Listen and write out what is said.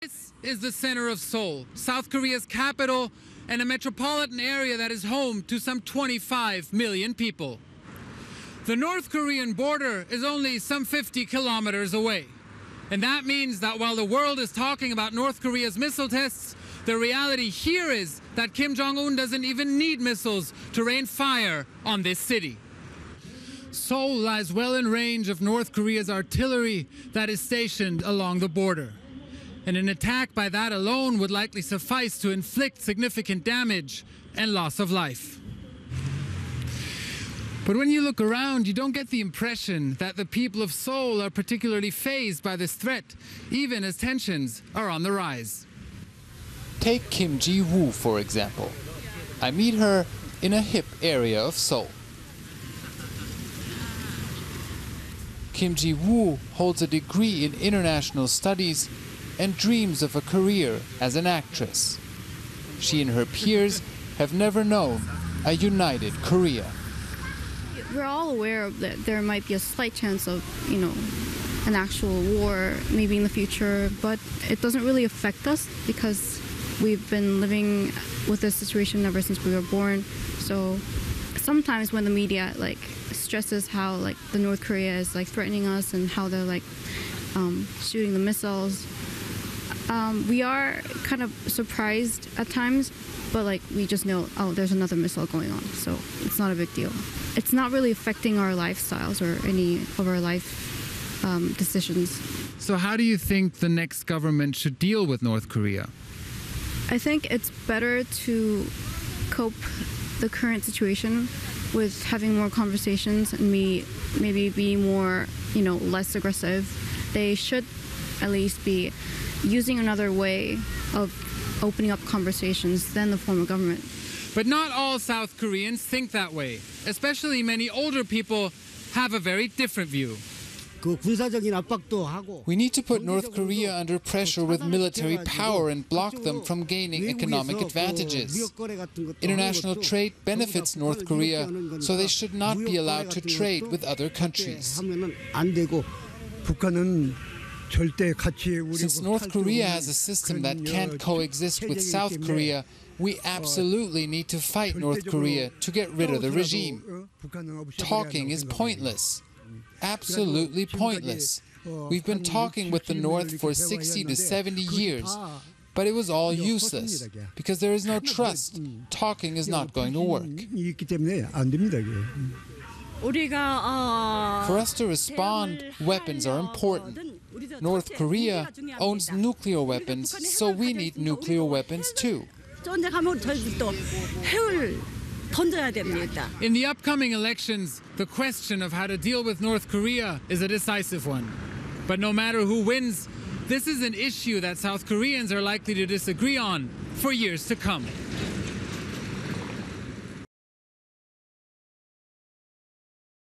This is the center of Seoul, South Korea's capital, and a metropolitan area that is home to some 25 million people. The North Korean border is only some 50 kilometers away. And that means that while the world is talking about North Korea's missile tests, the reality here is that Kim Jong-un doesn't even need missiles to rain fire on this city. Seoul lies well in range of North Korea's artillery that is stationed along the border. And an attack by that alone would likely suffice to inflict significant damage and loss of life. But when you look around, you don't get the impression that the people of Seoul are particularly fazed by this threat, even as tensions are on the rise. Take Kim Ji-woo, for example. I meet her in a hip area of Seoul. Kim Ji-woo holds a degree in international studies and dreams of a career as an actress. She and her peers have never known a united Korea. We're all aware that there might be a slight chance of, an actual war maybe in the future, but it doesn't really affect us because we've been living with this situation ever since we were born. So sometimes when the media stresses how the North Korea is threatening us and how they're shooting the missiles, we are kind of surprised at times, but we just know, oh, there's another missile going on, so it's not a big deal. It's not really affecting our lifestyles or any of our life decisions. So how do you think the next government should deal with North Korea? I think it's better to cope the current situation with having more conversations and maybe be more, less aggressive. They should at least be using another way of opening up conversations than the form of government. But not all South Koreans think that way. Especially many older people have a very different view. We need to put North Korea under pressure with military power and block them from gaining economic advantages. International trade benefits North Korea, so they should not be allowed to trade with other countries. Since North Korea has a system that can't coexist with South Korea, we absolutely need to fight North Korea to get rid of the regime. Talking is pointless. Absolutely pointless. We've been talking with the North for 60 to 70 years, but it was all useless because there is no trust. Talking is not going to work. For us to respond, weapons are important. North Korea owns nuclear weapons, so we need nuclear weapons too. In the upcoming elections, the question of how to deal with North Korea is a decisive one. But no matter who wins, this is an issue that South Koreans are likely to disagree on for years to come.